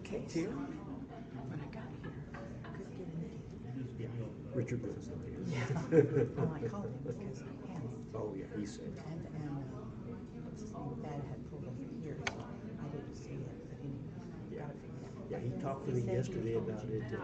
Kate's here. When I got here, I couldn't get in the gate. Yeah, Richard goes in here. Yeah. Well, I called him because I panicked. Oh, yeah, he said. And what's his name? Dad had pulled over here, so I didn't see it. But anyway, Yeah. got to figure it out. Yeah, he talked to me yesterday about it, and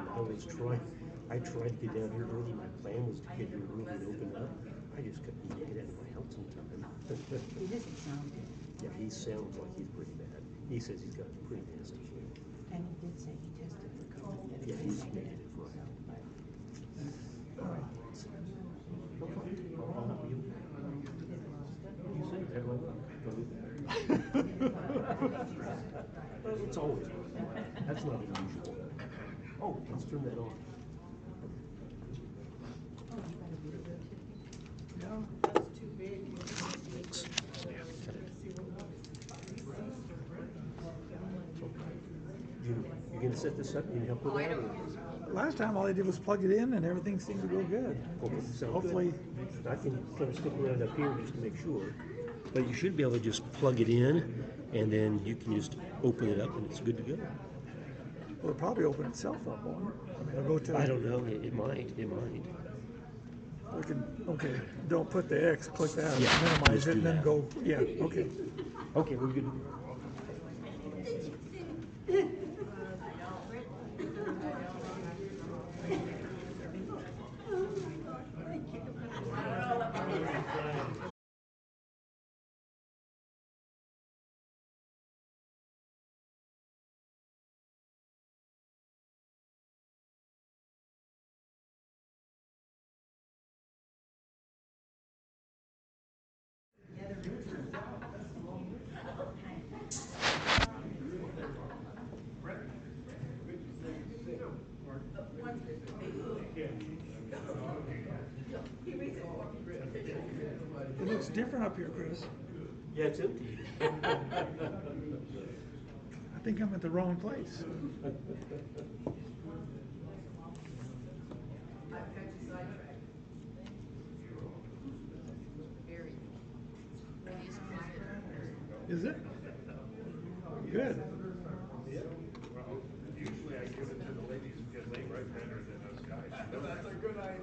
I tried to get down here early. My plan was to get here early and open up. I just couldn't make it out of my house in time. He doesn't sound good. Yeah, he sounds like he's pretty bad. He says he's got a pretty nasty flu. And he did say he tested for COVID. Yeah, he's negative, right. All right. Okay, I'll help you. You say that way. It's always like that's not unusual. Oh, let's turn that on. No. That's too big. Thanks. Yeah, cut it. You gonna set this up? You can help with that? Or? Last time all they did was plug it in and everything seemed to go good. Okay, so Hopefully. I can kind of stick around up here just to make sure. But you should be able to just plug it in, and then you can just open it up, and it's good to go. Well, it'll probably open itself up, won't it? I mean, it'll go to. I don't know. It might. It might. We can, okay, don't put the X, click that, Yeah, minimize just it, do and then that. go, yeah, okay. Okay, we're good. It looks different up here, Chris. Yeah, it's empty. I think I'm at the wrong place. Is it? Good. Usually I give it to the ladies because they write better than us guys. That's a good idea.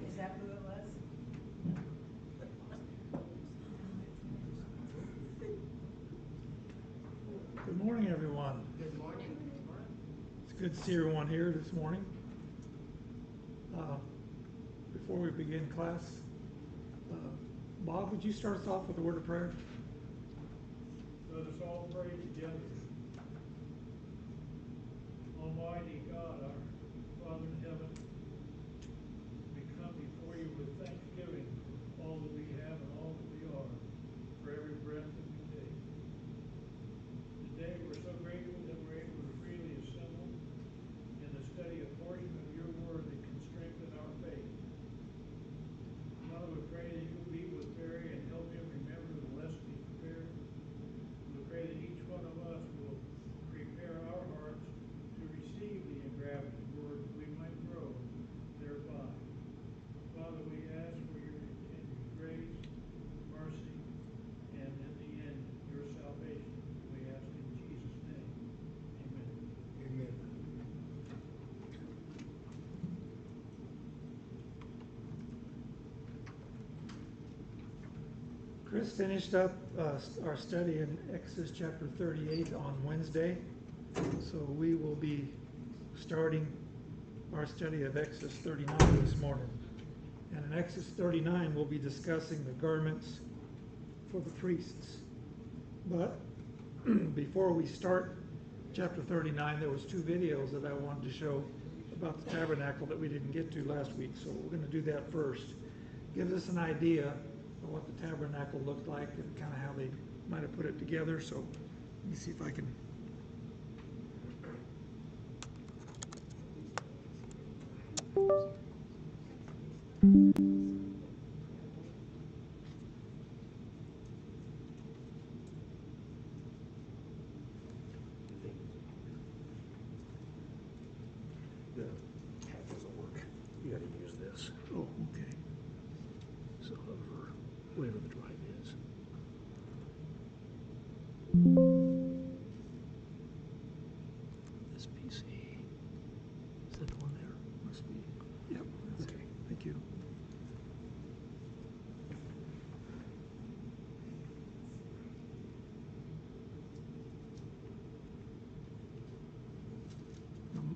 Is that who it was? Good morning, everyone. Good morning. It's good to see everyone here this morning. Before we begin class, Bob, would you start us off with a word of prayer? Let us all pray together. Almighty God, our Father in heaven, we come before you with thanksgiving for all that we have and all that we are, for every breath that we take. Today we're so grateful that we're able to freely assemble and to study a portion of your word that can strengthen our faith. Father, we pray that you will be with Barry and help him remember the lesson he prepared. We pray that each one of us will prepare our hearts to receive the engrafted word that we might grow Chris finished up our study in Exodus chapter 38 on Wednesday. So we will be starting our study of Exodus 39 this morning. And in Exodus 39, we'll be discussing the garments for the priests. But before we start chapter 39, there was 2 videos that I wanted to show about the tabernacle that we didn't get to last week. So we're going to do that first. Gives us an idea of what the tabernacle looked like and kind of how they might have put it together. So let me see if I can. The tab doesn't work. You gotta use this. Oh, okay. So hover, whatever the drive is. This PC. Is that the one there? Must be. Yep. That's Okay. Thank you.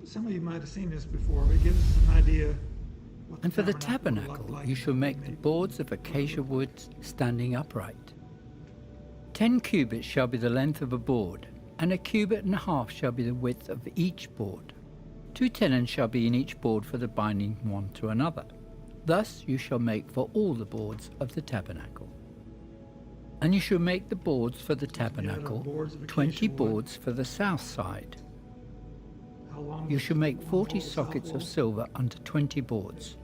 Some of you might have seen this before, but it gives us an idea. What And for the would look tabernacle like you shall make the maybe. boards of acacia wood standing upright. 10 cubits shall be the length of a board, and 1.5 cubits shall be the width of each board. 2 tenons shall be in each board for the binding one to another. Thus you shall make for all the boards of the tabernacle. And you shall make the boards for the tabernacle, boards of 20 acacia wood. boards for the south side. How long You is shall make the 40 wall, the south sockets wall? of silver under 20 boards,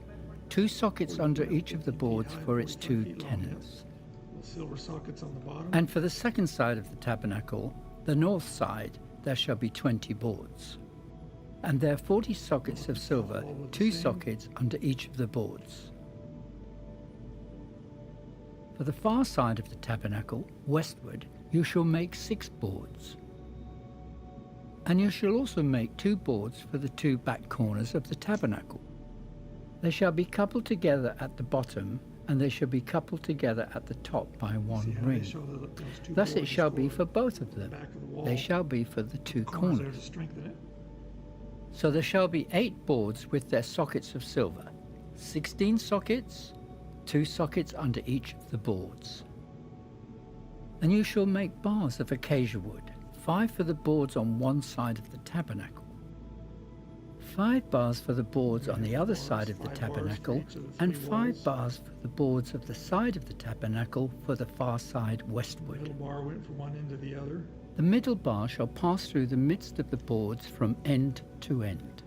2 sockets under each of the boards for its 2 tenons. The silver sockets on the bottom. And for the second side of the tabernacle, the north side, there shall be 20 boards. And there are 40 sockets of silver, 2 sockets under each of the boards. For the far side of the tabernacle, westward, you shall make 6 boards. And you shall also make 2 boards for the 2 back corners of the tabernacle. They shall be coupled together at the bottom, and they shall be coupled together at the top by See one how they ring. show those 2 Thus it boards shall be for for both of the them. back of the wall. They shall be for the 2 corners there corners. to strengthen it. So there shall be 8 boards with their sockets of silver, 16 sockets, 2 sockets under each of the boards. And you shall make bars of acacia wood, 5 for the boards on one side of the tabernacle, 5 bars for the boards on the other side of the 5 bars for tabernacle, each of the and 3 5 walls. bars for the boards of the side of the tabernacle for the far side The westward. middle bar went from one end to the other. The middle bar shall pass through the midst of the boards from end to end.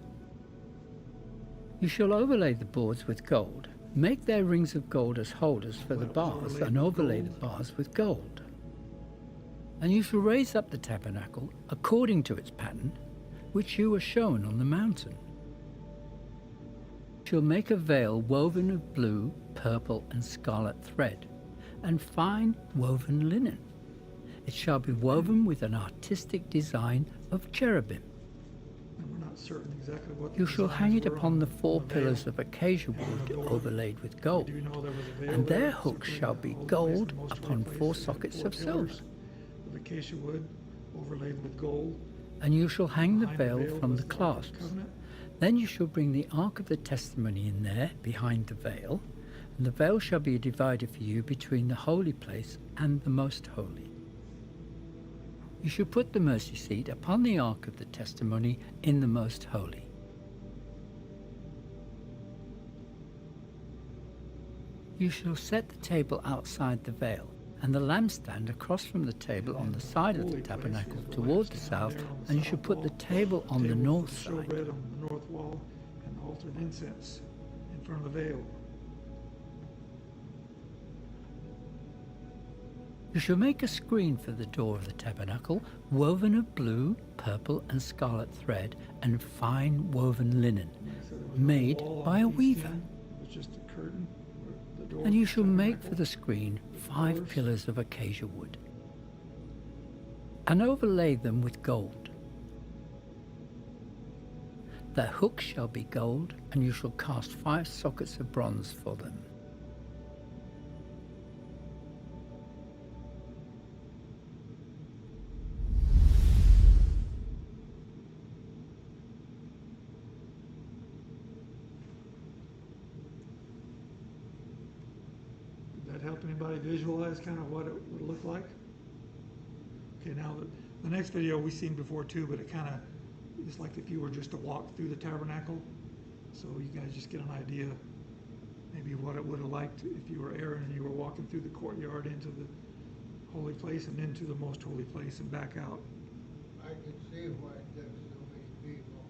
You shall overlay the boards with gold. Make their rings of gold as holders for the bars, and overlay the bars with gold. And you shall raise up the tabernacle according to its pattern, which you were shown on the mountain. You shall make a veil woven of blue, purple, and scarlet thread, and fine woven linen. It shall be woven with an artistic design of cherubim. And we're not certain exactly what the You shall hang it designs were upon the on 4 the pillars veil. of acacia wood overlaid with We gold. do know there was a veil And there their that hooks separated shall the be holy place gold and the most upon holy place. 4 It had sockets 4 of silver. pillars of acacia wood overlaid with gold. And you shall hang the Behind veil from was the Ark of the clasps. Covenant. Then you shall bring the ark of the testimony in there behind the veil, and the veil shall be a divider for you between the holy place and the most holy. You shall put the mercy seat upon the ark of the testimony in the most holy. You shall set the table outside the veil, and the lampstand across from the table on the side of the Holy place tabernacle is the toward the lampstand south, there on the and you shall south put the wall. table on the Table north for side. showbread on the north wall, and the altar of incense in front of the veil. You shall make a screen for the door of the tabernacle, woven of blue, purple, and scarlet thread, and fine woven linen, So there was no made wall on by the a east weaver. end. It was just a curtain. where the door And you of the shall make for tabernacle. the screen 5 Pillars. pillars of acacia wood, and overlay them with gold. Their hooks shall be gold, and you shall cast 5 sockets of bronze for them. everybody visualize kind of what it would look like? Okay, now the next video we've seen before too, but it kind of is like if you were just to walk through the tabernacle. So you guys just get an idea maybe what it would have liked if you were Aaron and you were walking through the courtyard into the holy place and into the most holy place and back out. I can see why it took so many people.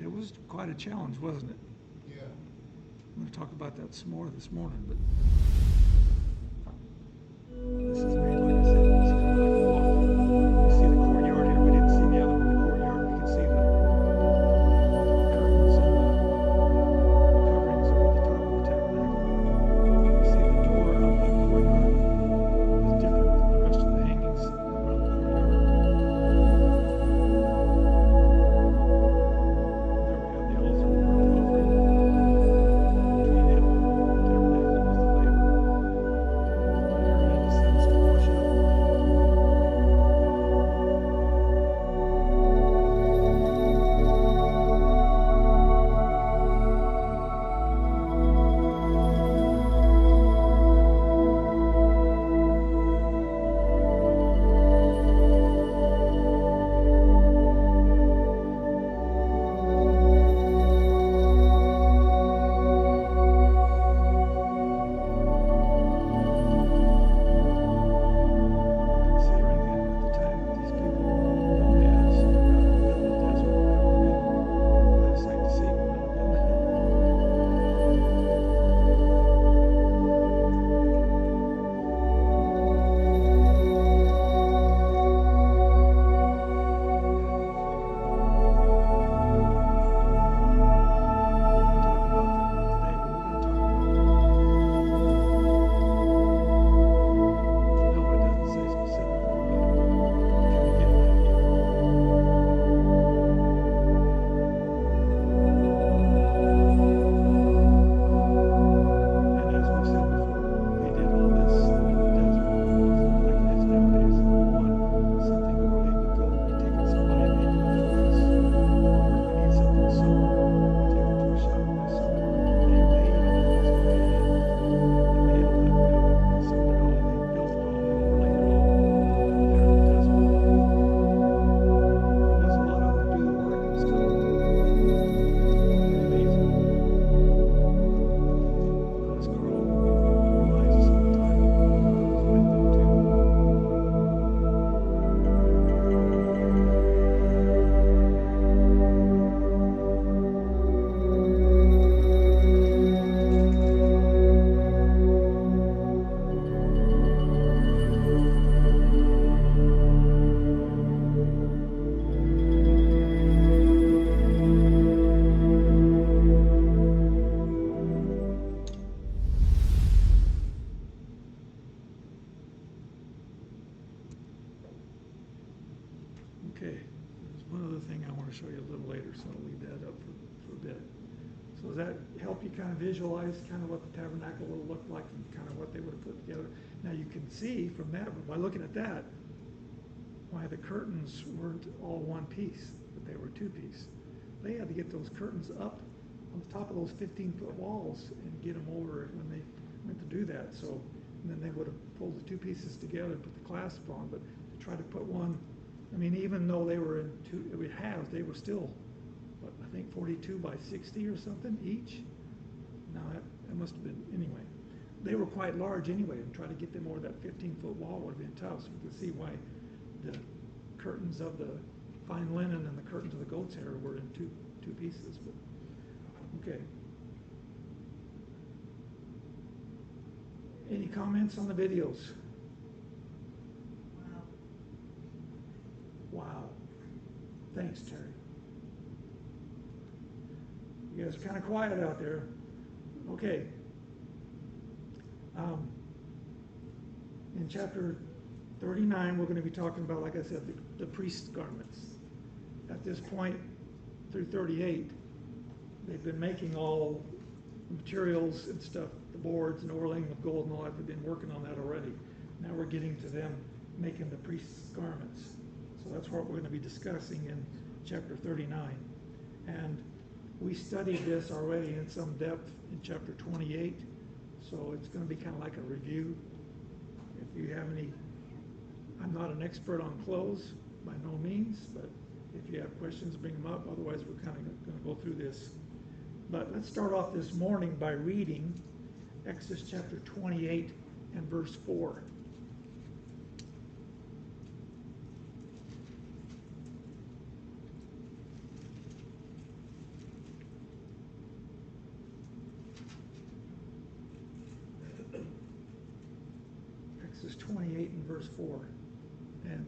It was quite a challenge, wasn't it? Yeah. I'm going to talk about that some more this morning, but this is made, like I said, it's kind of like a walk. You see the courtyard here. We didn't see the other one, the courtyard. We can see the curtains and the coverings over the top of the tabernacle. You see the door of the courtyard is different than the rest of the hangings around the courtyard. There we have the altar and the offering. Between it and the tabernacle was the laver. Aaron and his sons to wash up. Considering that at the time that these people were nomads out in the middle of the desert, that would have been quite a sight to see, wouldn't it have been? Talk about that today, but we're going to talk about no, it doesn't say specifically, but kind of get an idea. And as we've said before, they did all this in the desert. It's not like it is nowadays. If we want something where we would go, we take it to somebody and they do it for us. Or if we need something sewn, we take it to a shop and they sew it. They made all this by hand. They made all that fabric, they sewed it all, they built it all, they overlaid it all there in the desert. There was a lot of them to do the work, but still pretty amazing. As Carl reminds us all the time, God was with them too. Okay, there's one other thing I want to show you a little later, so I'll leave that up for a bit. So does that help you kind of visualize kind of what the tabernacle will look like and kind of what they would have put together? Now you can see from that, by looking at that, why the curtains weren't all one piece, but they were two-piece. They had to get those curtains up on the top of those 15-foot walls and get them over when they went to do that. So and then they would have pulled the two pieces together and put the clasp on, but to try to put one, I mean, even though they were in two halves, they were still, what, I think 42 by 60 or something each. No, that must have been, anyway. They were quite large anyway, and try to get them over that 15-foot wall would have been tough. So you can see why the curtains of the fine linen and the curtains of the goat's hair were in two pieces. But okay. Any comments on the videos? Wow. Wow. Thanks, Terry. You guys are kind of quiet out there. Okay. In chapter 39, we're going to be talking about, like I said, the priest's garments. At this point, through 38, they've been making all the materials and stuff, the boards and overlaying with gold and all that. They've been working on that already. Now we're getting to them making the priest's garments. So that's what we're going to be discussing in chapter 39. And we studied this already in some depth in chapter 28. So it's gonna be kind of like a review. If you have any, I'm not an expert on clothes, by no means, but if you have questions, bring them up. Otherwise, we're kind of gonna go through this. But let's start off this morning by reading Exodus chapter 28 and verse 4. Exodus 28 and verse 4. And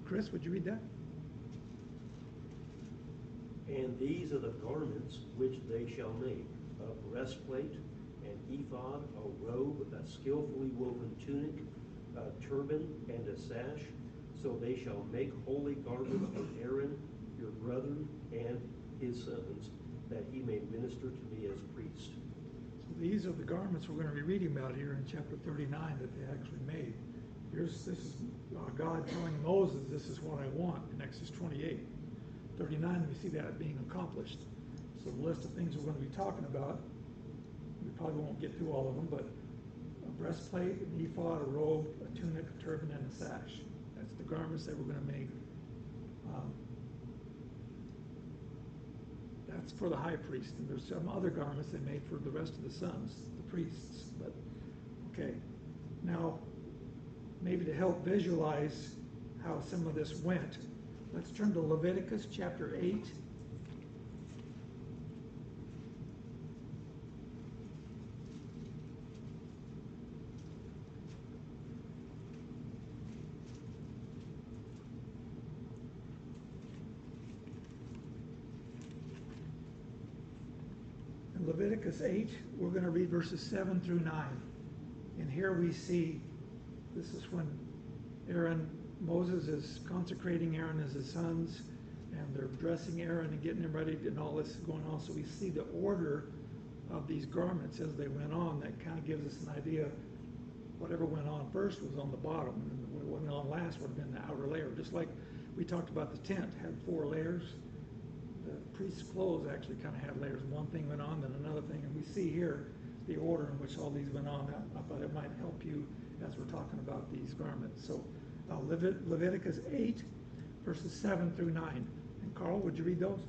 Chris, would you read that? And these are the garments which they shall make: a breastplate, an ephod, a robe, a skillfully woven tunic, a turban, and a sash. So they shall make holy garments for Aaron, your brother, and his sons, that he may minister to me as priest. So these are the garments we're going to be reading about here in chapter 39 that they actually made. This is God telling Moses, this is what I want in Exodus 28. 39, we see that being accomplished. So the list of things we're going to be talking about, we probably won't get through all of them, but a breastplate, an ephod, a robe, a tunic, a turban, and a sash. That's the garments that we're going to make. That's for the high priest, and there's some other garments they made for the rest of the sons, the priests. But okay, now maybe to help visualize how some of this went, let's turn to Leviticus chapter 8. In Leviticus 8, we're going to read verses 7 through 9. And here we see, this is when Moses is consecrating Aaron as his sons, and they're dressing Aaron and getting him ready, and all this is going on. So we see the order of these garments as they went on. That kind of gives us an idea. Whatever went on first was on the bottom, and what went on last would have been the outer layer. Just like we talked about, the tent had 4 layers. The priest's clothes actually kind of had layers. One thing went on, then another thing, and we see here the order in which all these went on. I thought it might help you as we're talking about these garments. So Leviticus 8, verses 7 through 9. And Carl, would you read those?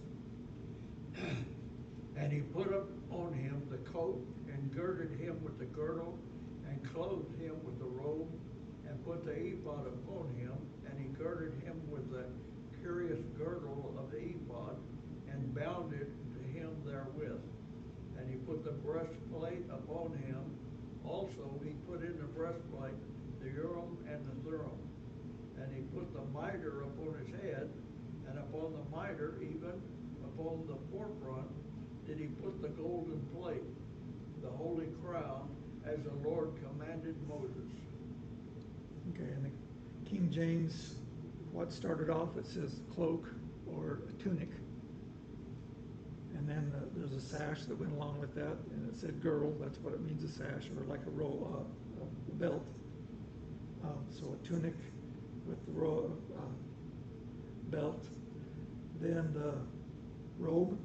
And he put up on him the coat, and girded him with the girdle, and clothed him with the robe, and put the ephod upon him, and he girded him with the curious girdle of the ephod, and bound it to him therewith. And he put the breastplate upon him. Also he put in the breastplate the Urim and the Thummim. And he put the mitre upon his head, and upon the mitre, even upon the forefront, did he put the golden plate, the holy crown, as the Lord commanded Moses. Okay, and the King James, what started off, it says cloak or a tunic. And then there's a sash that went along with that, and it said girdle. That's what it means, a sash, or like a belt. So a tunic with the belt, then the robe,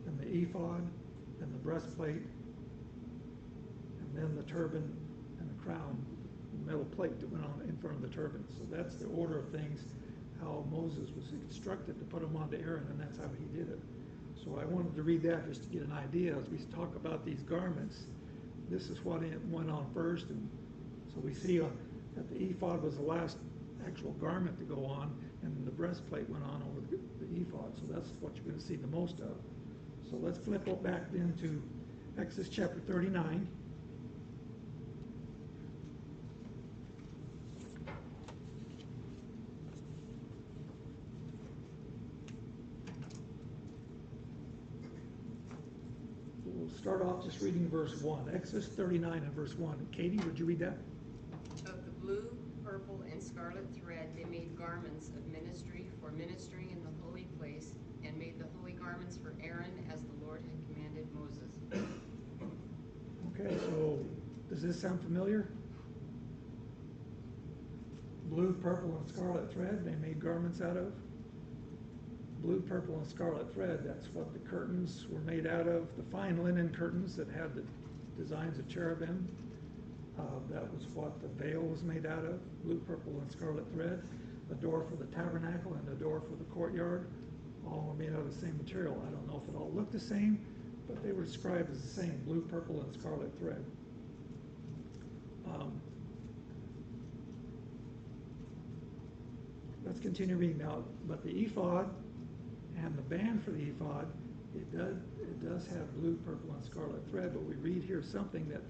and the ephod, and the breastplate, and then the turban and the crown, the metal plate that went on in front of the turban. So that's the order of things, how Moses was instructed to put them onto Aaron, and that's how he did it. So I wanted to read that just to get an idea as we talk about these garments. This is what went on first, and so we see that the ephod was the last actual garment to go on, and the breastplate went on over the ephod. So that's what you're going to see the most of. So let's flip it back then to Exodus chapter 39. We'll start off just reading verse 1. Exodus 39 and verse 1. Katie, would you read that? Of the blue, purple, and scarlet thread they made garments of ministry for ministering in the holy place, and made the holy garments for Aaron as the Lord had commanded Moses. Okay, so does this sound familiar? Blue, purple, and scarlet thread they made garments out of. Blue, purple, and scarlet thread, that's what the curtains were made out of. The fine linen curtains that had the designs of cherubim. That was what the veil was made out of, blue, purple, and scarlet thread. The door for the tabernacle and the door for the courtyard, all were made out of the same material. I don't know if it all looked the same, but they were described as the same, blue, purple, and scarlet thread. Let's continue reading now. But the ephod and the band for the ephod, it does have blue, purple, and scarlet thread, but we read here something that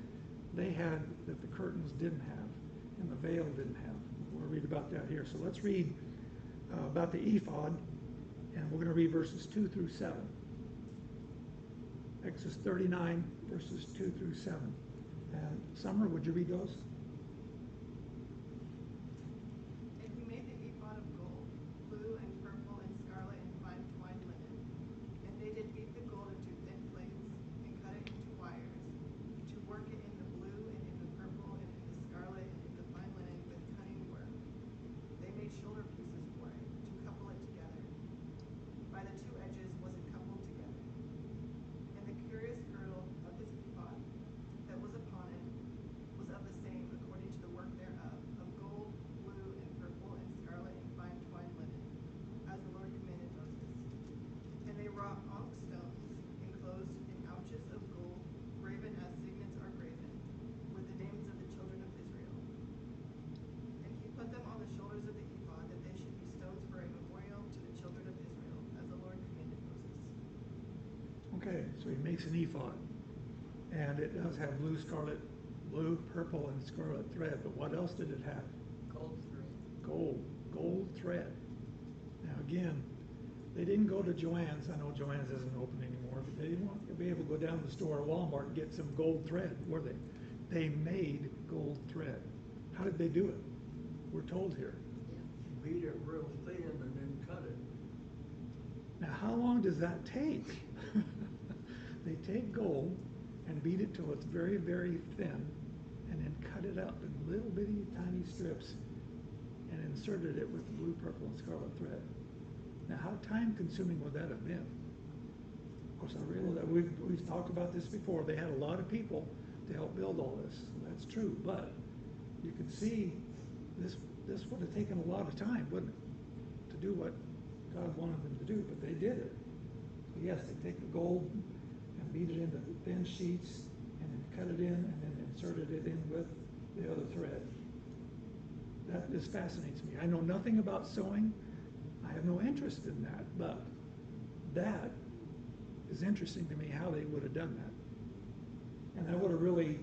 they had that the curtains didn't have and the veil didn't have. We'll read about that here. So let's read about the ephod, and we're going to read verses 2 through 7. Exodus 39, verses 2 through 7. And Summer, would you read those? And he made the ephod of gold, blue and purple and scarlet and fine twined linen. And they did beat the gold into thin plates, and cut it into wires, to work it in the blue and in the purple and in the scarlet and in the fine linen with cunning work. They made shoulder pieces for it, to couple it together. By the two edges was it coupled together. And the curious girdle of his ephod that was upon it was of the same according to the work thereof, of gold, blue, and purple, and scarlet, and fine twined linen, as the Lord commanded Moses. And they wrought onyx stones, enclosed in ouches of gold, graven as signets are graven, with the names of the children of Israel. And he put them on the shoulders of the ephod, that they should be stones for a memorial to the children of Israel, as the Lord commanded Moses. Okay, so he makes an ephod, and it does have blue, purple, and scarlet thread, but what else did it have? Gold thread. Gold thread. Now again, they didn't go to Joann's. I know Joann's isn't open anymore, but they didn't want to be able to go down to the store or Walmart and get some gold thread, were they? They made gold thread. How did they do it? We're told here. Beat it real thin and then cut it. Now, how long does that take? They take gold and beat it till it's very, very thin, and then cut it up in little bitty tiny strips and inserted it with blue, purple, and scarlet thread. Now, how time consuming would that have been? Of course, I realize that we've talked about this before. They had a lot of people to help build all this. That's true, but you can see this would have taken a lot of time, wouldn't it? To do what God wanted them to do, but they did it. So yes, they take the gold and beat it into thin sheets and then cut it in and then inserted it in with the other thread. That just fascinates me. I know nothing about sewing. I have no interest in that, but that is interesting to me how they would have done that. And that would have really,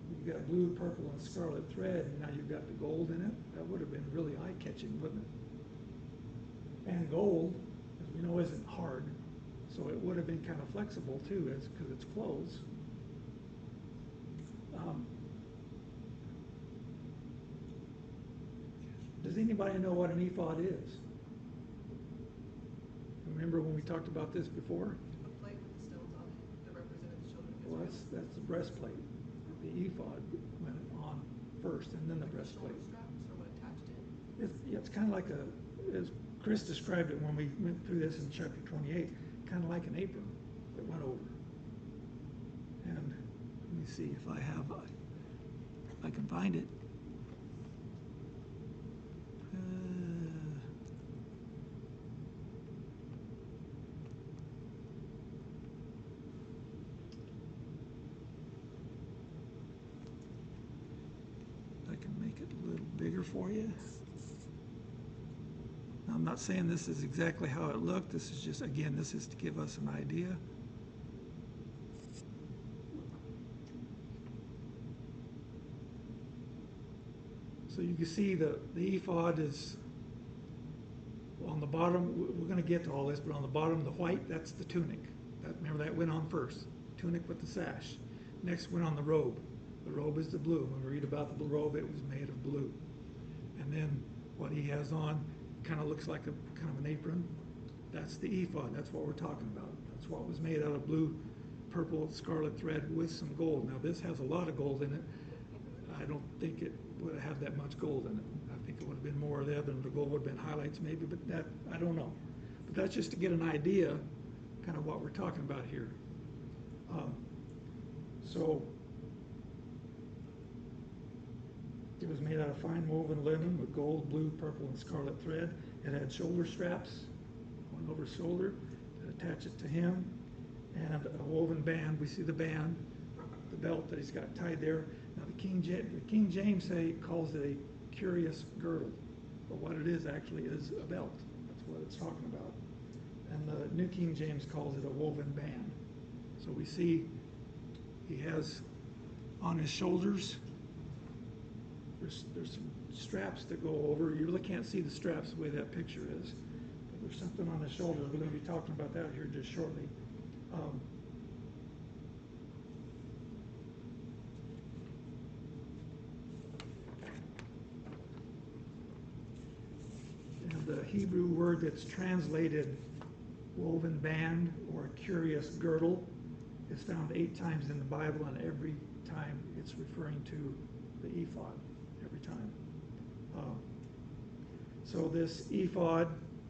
you've got blue, purple, and scarlet thread, and now you've got the gold in it. That would have been really eye-catching, wouldn't it? And gold, as we know, isn't hard, so it would have been kind of flexible too, because it's clothes. Does anybody know what an ephod is? Remember when we talked about this before? A plate with the stones on it that represented the children of Well, Israel. that's the breastplate. The ephod went on first, and then the breastplate. Shoulder straps or what attached it. It's kind of like as Chris described it when we went through this in chapter 28, kind of like an apron that went over. And let me see if I can find it. I can make it a little bigger for you. Now, I'm not saying this is exactly how it looked. This is just, again, this is to give us an idea. So you can see the ephod is on the bottom. We're going to get to all this, but on the bottom, the white, that's the tunic. Remember that went on first. Tunic with the sash. Next went on the robe. The robe is the blue. When we read about the robe, it was made of blue. And then what he has on kind of looks like a kind of an apron. That's the ephod. That's what we're talking about. That's what was made out of blue, purple, scarlet thread with some gold. Now this has a lot of gold in it. I don't think it would have that much gold in it. I think it would have been more of the other, the gold would have been highlights maybe, but that, I don't know. But that's just to get an idea, kind of what we're talking about here. So It was made out of fine woven linen with gold, blue, purple, and scarlet thread. It had shoulder straps going over his shoulder that attach it to him, and a woven band. We see the band, the belt that he's got tied there. Now the King James calls it a curious girdle, but what it is actually is a belt. That's what it's talking about. And the New King James calls it a woven band. So we see he has on his shoulders, there's some straps that go over. You really can't see the straps the way that picture is, but there's something on his shoulders. We're going to be talking about that here just shortly. And the Hebrew word that's translated woven band or curious girdle is found 8 times in the Bible, and every time it's referring to the ephod, every time. So this ephod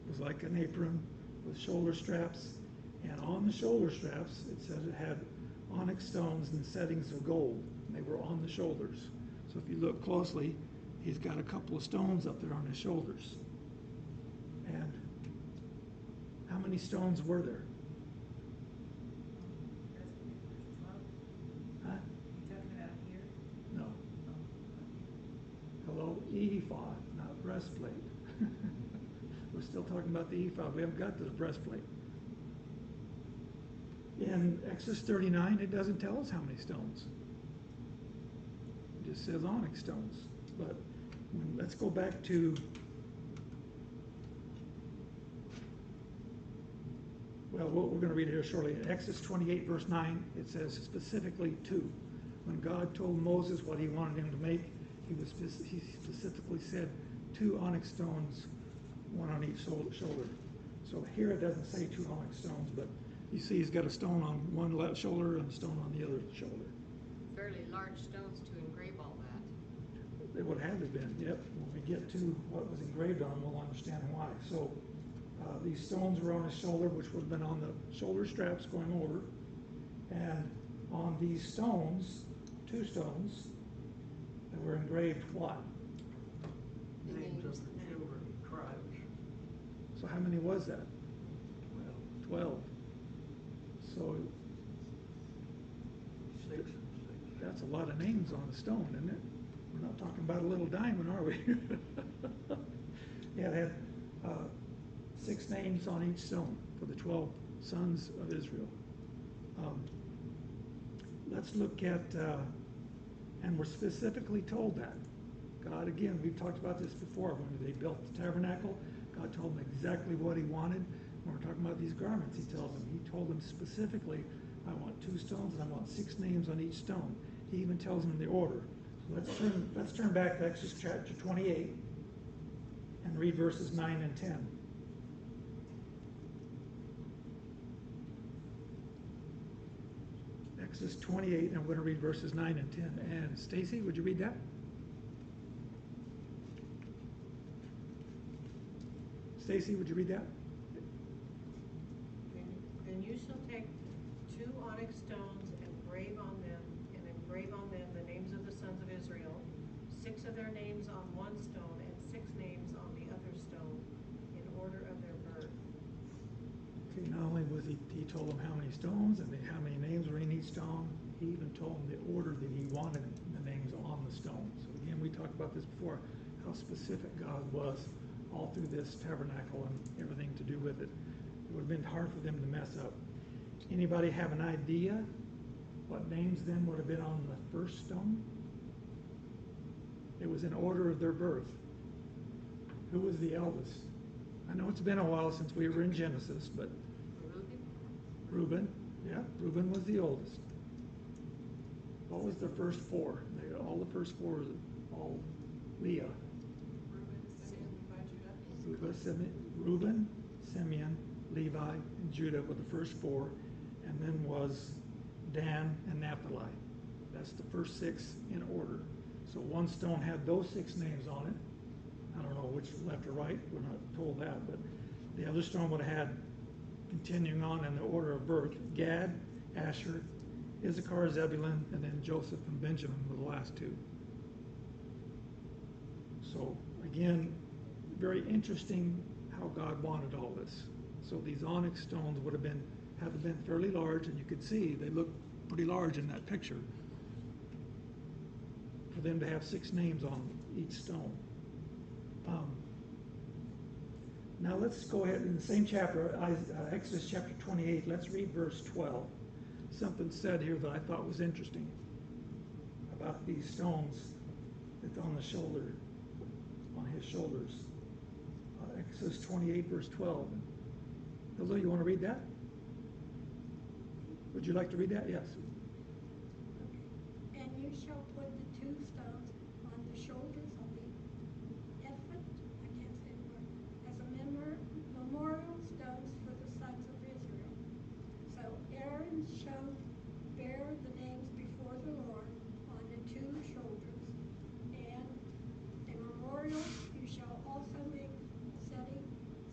was like an apron with shoulder straps, and on the shoulder straps it said it had onyx stones and settings of gold, and they were on the shoulders. So if you look closely, he's got a couple of stones up there on his shoulders. And how many stones were there? Huh? No. Hello, ephod, not breastplate. We're still talking about the ephod. We haven't got to the breastplate. In Exodus 39, it doesn't tell us how many stones. It just says onyx stones. But let's go back to what we're going to read here shortly. In Exodus 28, verse 9, it says specifically 2. When God told Moses what he wanted him to make, he specifically said 2 onyx stones, 1 on each shoulder. So here it doesn't say 2 onyx stones, but you see he's got a stone on one left shoulder and a stone on the other shoulder. Fairly large stones to engrave all that. It would have to have been, yep. When we get to what was engraved on, we'll understand why. So these stones were on his shoulder, which would have been on the shoulder straps going over. And on these stones, 2 stones, that were engraved what? Names of the children, tribes. So how many was that? 12. So 6 and 6. that's a lot of names on a stone, isn't it? We're not talking about a little diamond, are we? Yeah, it had 6 names on each stone for the 12 sons of Israel. Let's look at, and we're specifically told that. God, again, we've talked about this before. When they built the tabernacle, God told them exactly what he wanted. When we're talking about these garments, he told them specifically, I want 2 stones and I want 6 names on each stone. He even tells them the order. So let's turn back to Exodus chapter 28 and read verses 9 and 10. Exodus 28, and I'm going to read verses 9 and 10. And Stacy, would you read that? Stacy, would you read that? Then you shall take 2 onyx stones and engrave on them the names of the sons of Israel, 6 of their names on one stone and 6 names on the other stone, in order of their birth. Okay, not only was he told them how many stones and how many names were in each stone, he even told them the order that he wanted the names on the stone. So again, we talked about this before, how specific God was all through this tabernacle and everything to do with it. It would have been hard for them to mess up. Anybody have an idea what names then would have been on the first stone? It was in order of their birth. Who was the eldest? I know it's been a while since we were in Genesis, but Reuben, yeah, Reuben was the oldest. What was the first 4? All the first 4 were all Leah. Reuben, Simeon, Levi, and Judah were the first 4, and then was Dan and Naphtali. That's the first 6 in order. So one stone had those 6 names on it. I don't know which left or right, we're not told that, but the other stone would have had, continuing on in the order of birth, Gad, Asher, Issachar, Zebulun, and then Joseph and Benjamin were the last 2. So again, very interesting how God wanted all this. So these onyx stones would have been fairly large, and you could see they look pretty large in that picture. For them to have 6 names on each stone. Now let's go ahead in the same chapter, Exodus chapter 28. Let's read verse 12. Something said here that I thought was interesting about these stones that's on the shoulder, on his shoulders. Exodus 28, verse 12. Hilda, you want to read that? Would you like to read that? Yes. And you shall put the 2 stones on the shoulders of the ephod, I can't say the word, as a memorial stones for the sons of Israel. So Aaron shall bear the names before the Lord on the 2 shoulders, and a memorial you shall also make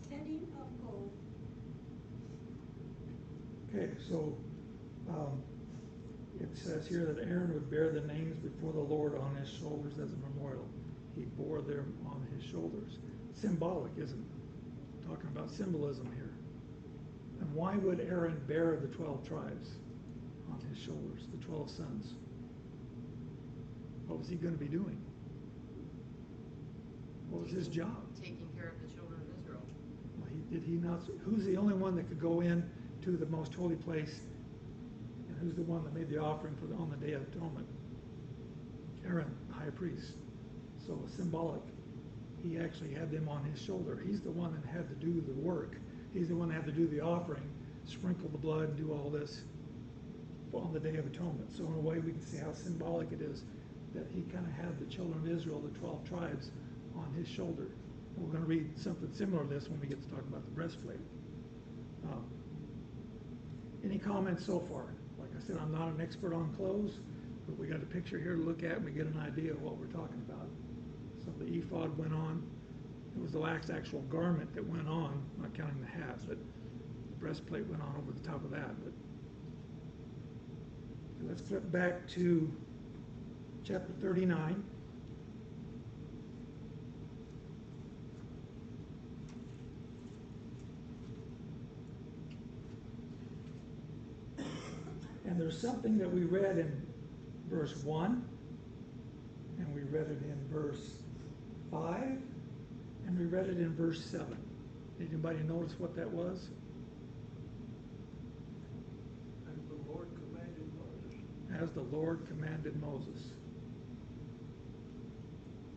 setting of gold. Okay, so it says here that Aaron would bear the names before the Lord on his shoulders as a memorial. He bore them on his shoulders. Symbolic, isn't it? Talking about symbolism here. And why would Aaron bear the 12 tribes on his shoulders, the 12 sons? What was he going to be doing? What was his job? Taking care of the children of Israel. Well, did he not? Who's the only one that could go in to the most holy place? And who's the one that made the offering on the Day of Atonement? Aaron, high priest. So symbolic. He actually had them on his shoulder. He's the one that had to do the work. He's the one that had to do the offering, sprinkle the blood, and do all this on the Day of Atonement. So in a way, we can see how symbolic it is that he kind of had the children of Israel, the 12 tribes, on his shoulder. And we're going to read something similar to this when we get to talk about the breastplate. Any comments so far? Like I said, I'm not an expert on clothes, but we got a picture here to look at and we get an idea of what we're talking about. So the ephod went on. It was the last actual garment that went on, not counting the hat, but the breastplate went on over the top of that. But so let's flip back to chapter 39. And there's something that we read in verse 1, and we read it in verse 5, and we read it in verse 7. Did anybody notice what that was? As the Lord commanded Moses. As the Lord commanded Moses.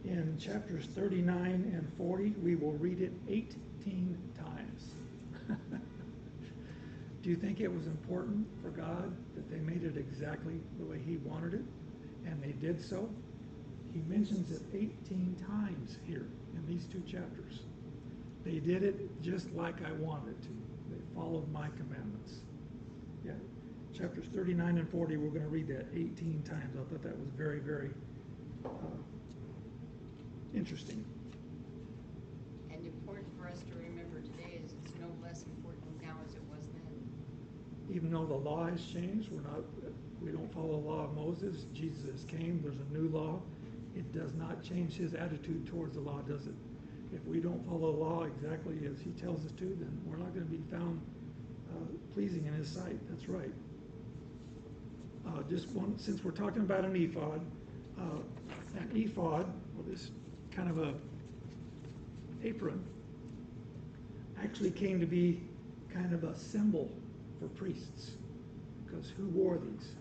In chapters 39 and 40, we will read it 18 times. Do you think it was important for God that they made it exactly the way he wanted it? And they did so? He mentions it 18 times here in these 2 chapters. They did it just like I wanted it to. They followed my commandments. Yeah, chapters 39 and 40, we're going to read that 18 times. I thought that was very, very interesting. And important for us to remember today is it's no less important now as it was then. Even though the law has changed, we don't follow the law of Moses. Jesus came, there's a new law. It does not change his attitude towards the law, does it? If we don't follow the law exactly as he tells us to, then we're not going to be found pleasing in his sight. That's right. Since we're talking about an ephod, or this kind of a apron, actually came to be kind of a symbol for priests, because who wore these?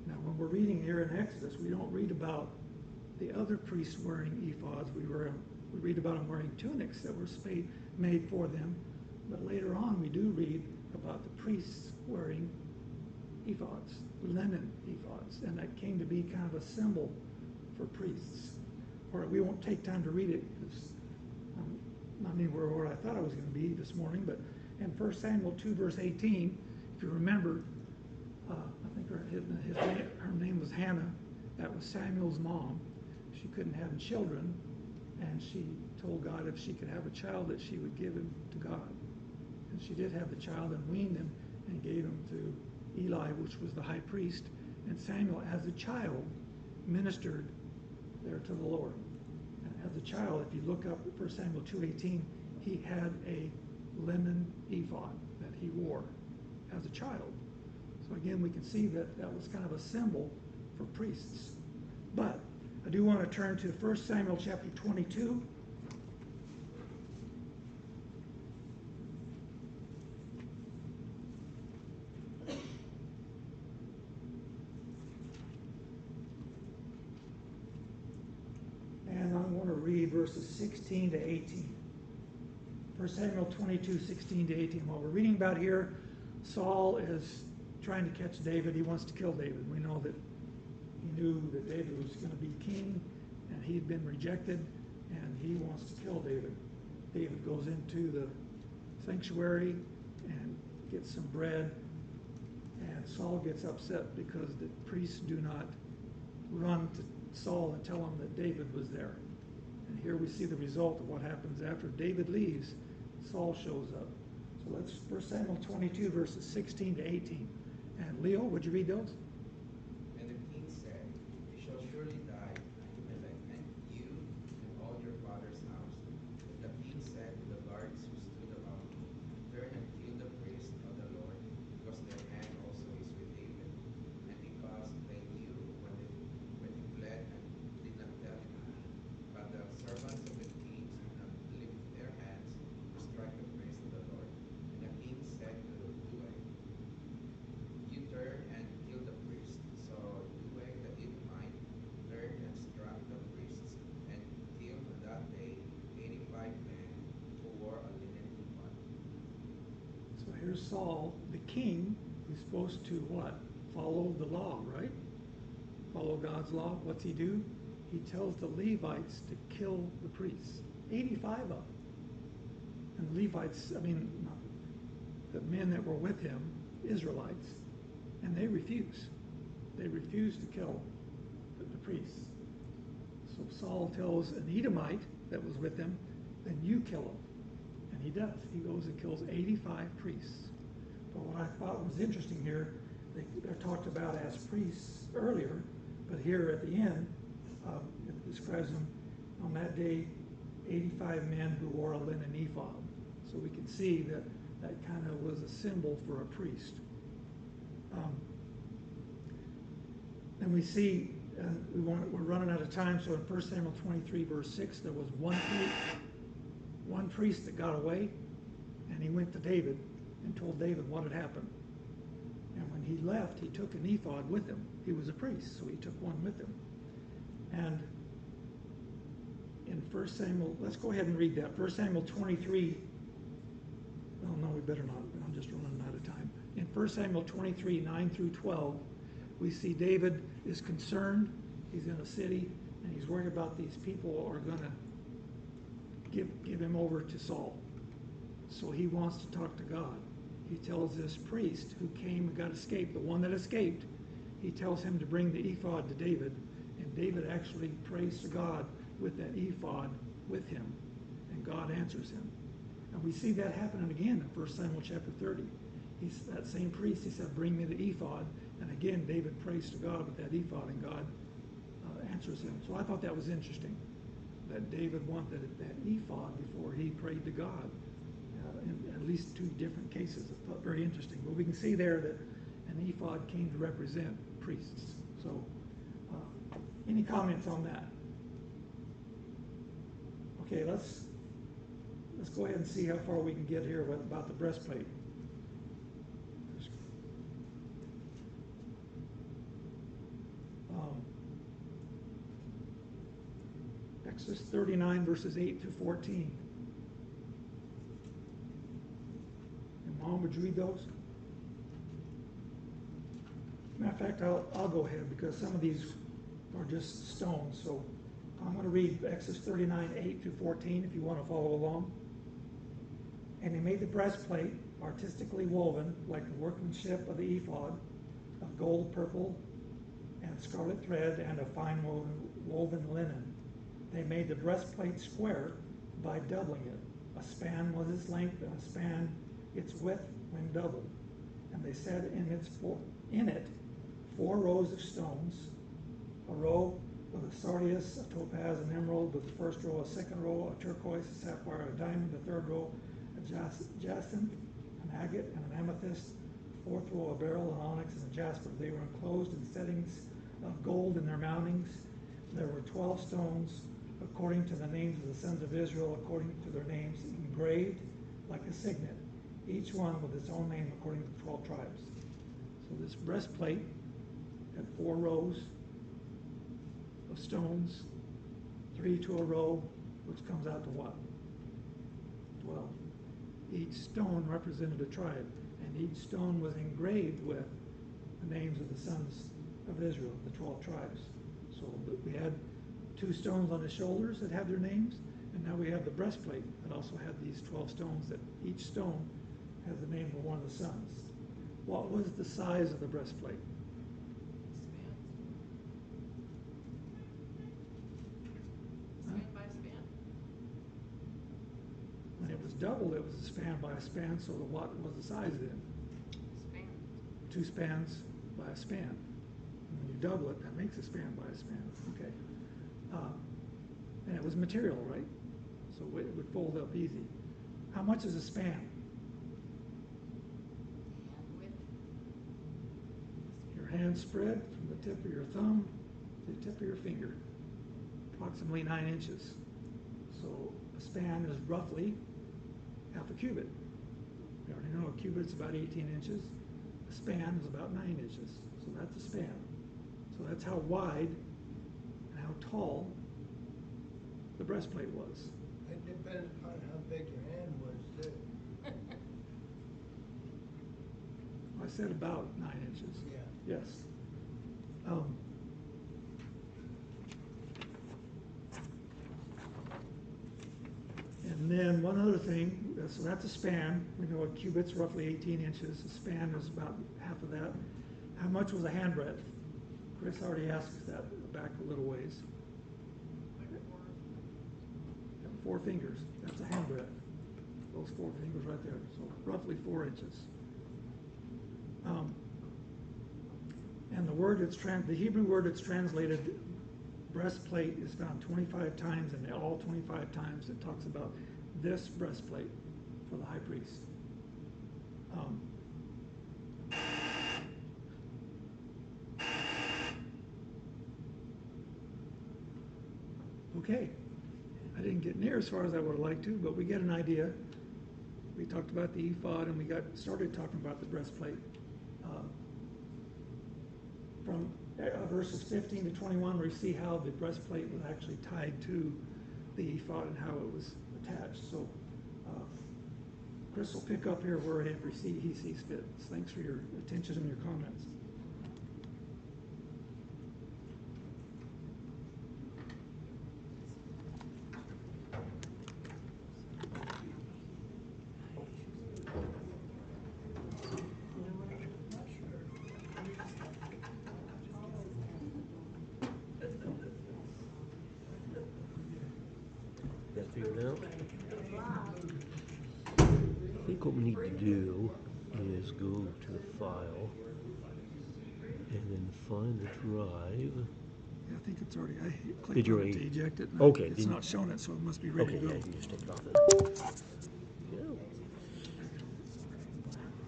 Now, when we're reading here in Exodus, we don't read about the other priests wearing ephods. We read about them wearing tunics that were made for them, but later on we do read about the priests wearing ephods, linen ephods, and that came to be kind of a symbol for priests. Or we won't take time to read it because I'm not anywhere where I thought I was going to be this morning, but in 1 Samuel 2, verse 18, if you remember, I think her name was Hannah. That was Samuel's mom. She couldn't have children, and she told God if she could have a child that she would give him to God. And she did have the child and weaned him and gave him to Eli, which was the high priest. And Samuel, as a child, ministered there to the Lord. And as a child. If you look up at 1 Samuel 2:18, he had a linen ephod that he wore as a child. So again, we can see that that was kind of a symbol for priests. But I do want to turn to 1 Samuel chapter 22. And I want to read verses 16 to 18. 1 Samuel 22, 16 to 18. While we're reading about here, Saul is trying to catch David. He wants to kill David. We know that he knew that David was going to be king, and he had been rejected, and he wants to kill David. David goes into the sanctuary and gets some bread, and Saul gets upset because the priests do not run to Saul and tell him that David was there. And here we see the result of what happens after David leaves. Saul shows up. So let's 1 Samuel 22, verses 16 to 18. And Leo, would you read those? And the king said, "You shall surely die, Ahimelech, and you and all your father's house." But the king said to the guards who stood about him, "Turn and kill the priest of the Lord, because their hand also is with David." And because they knew when he fled and did not tell him. But the servants of the king did not lift their hands to strike the priest of the Lord. And the king said to Doeg, "You turn and kill the priest." So Doeg the Edomite turned and struck the priests, and killed that day 85 men who wore a linen ephod. So here's Saul, the king, who's supposed to what? Follow the law, right? Follow God's law. What's he do? He tells the Levites to kill the priests. 85 of them. And the Levites, the men that were with him, Israelites, and they refuse. They refuse to kill the priests. So Saul tells an Edomite that was with him, then you kill him. And he does. He goes and kills 85 priests. But what I thought was interesting here, they're talked about as priests earlier, but here at the end, it describes them on that day, 85 men who wore a linen ephod. So we can see that that kind of was a symbol for a priest. And we see, we're running out of time, so in 1 Samuel 23, verse 6, there was one priest that got away, and he went to David and told David what had happened. And when he left, he took an ephod with him. He was a priest, so he took one with him. And in 1 Samuel, let's go ahead and read that. 1 Samuel 23, well, no, we better not. I'm just running out of time. In 1 Samuel 23, 9 through 12, we see David is concerned. He's in a city, and he's worried about these people are going to give him over to Saul. So he wants to talk to God. He tells this priest who came and got escaped, the one that escaped, he tells him to bring the ephod to David, and David actually prays to God with that ephod with him, and God answers him. And we see that happening again in 1 Samuel chapter 30. That same priest, he said, bring me the ephod, and again David prays to God with that ephod, and God answers him. So I thought that was interesting, that David wanted that ephod before he prayed to God. In at least two different cases. I thought very interesting. But we can see there that an ephod came to represent priests. So, any comments on that? Okay, let's go ahead and see how far we can get here about the breastplate. Exodus 39, verses 8 through 14. Mom, would you read those? Matter of fact, I'll go ahead because some of these are just stones. So I'm going to read Exodus 39, 8 through 14 if you want to follow along. And he made the breastplate artistically woven like the workmanship of the ephod of gold, purple, and scarlet thread and of fine woven linen. They made the breastplate square by doubling it. A span was its length and a span its width when doubled, and they set in it 4 rows of stones, a row with a sardius, a topaz, an emerald, with the first row, a second row, a turquoise, a sapphire, a diamond, the third row, a jacinth, an agate, and an amethyst, fourth row, a beryl, an onyx, and a jasper. They were enclosed in settings of gold in their mountings. There were 12 stones according to the names of the sons of Israel, according to their names, engraved like a signet, each one with its own name according to the 12 tribes. So this breastplate had 4 rows of stones, 3 to a row, which comes out to what? 12. Each stone represented a tribe, and each stone was engraved with the names of the sons of Israel, the 12 tribes. So we had 2 stones on the shoulders that had their names, and now we have the breastplate that also had these 12 stones that each stone has the name of one of the sons. What was the size of the breastplate? Span by span. When it was doubled, it was a span by a span, so what was the size then? Span. 2 spans by a span. And when you double it, that makes a span by a span. Okay. And it was material, right? So it would fold up easy. How much is a span? Hand width. Your hand spread from the tip of your thumb to the tip of your finger, approximately 9 inches. So a span is roughly half a cubit. You already know a cubit is about 18 inches. A span is about 9 inches. So that's a span. So that's how wide and how tall the breastplate was. It depends upon how big your hand was, too. I said about 9 inches. Yeah. Yes. And then one other thing, so that's a span. We know a cubit's roughly 18 inches. A span is about half of that. How much was a handbreadth? Chris already asked that back a little ways. Like 4. 4 fingers. That's a handbreadth. Those 4 fingers right there. So roughly 4 inches. And the word the Hebrew word that's translated breastplate is found 25 times, and all 25 times it talks about this breastplate for the high priest. Okay, I didn't get near as far as I would have liked to, but we get an idea. We talked about the ephod, and we started talking about the breastplate. From verses 15 to 21, we see how the breastplate was actually tied to the ephod and how it was attached. So Chris will pick up here where he sees fit. Thanks for your attention and your comments. That figured out? I think what we need to do is go to the file and then find the drive. Yeah, I think it's already, I clicked Did you on it to already- eject it. And Okay, It's didn't- not showing it, so it must be ready Okay, to yeah, go. you can just take it off then. Yeah.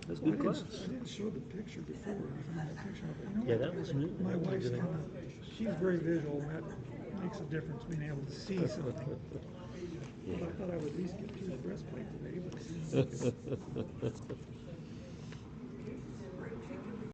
That's a Well, good I class. didn't show the picture before. I found the picture of it. You know Yeah, what? that was neat. My That was a wife's good kind idea. of, she's very visual, and that makes a difference being able to see something. Yeah. But I thought I would at least get through the breastplate today, but it didn't look it.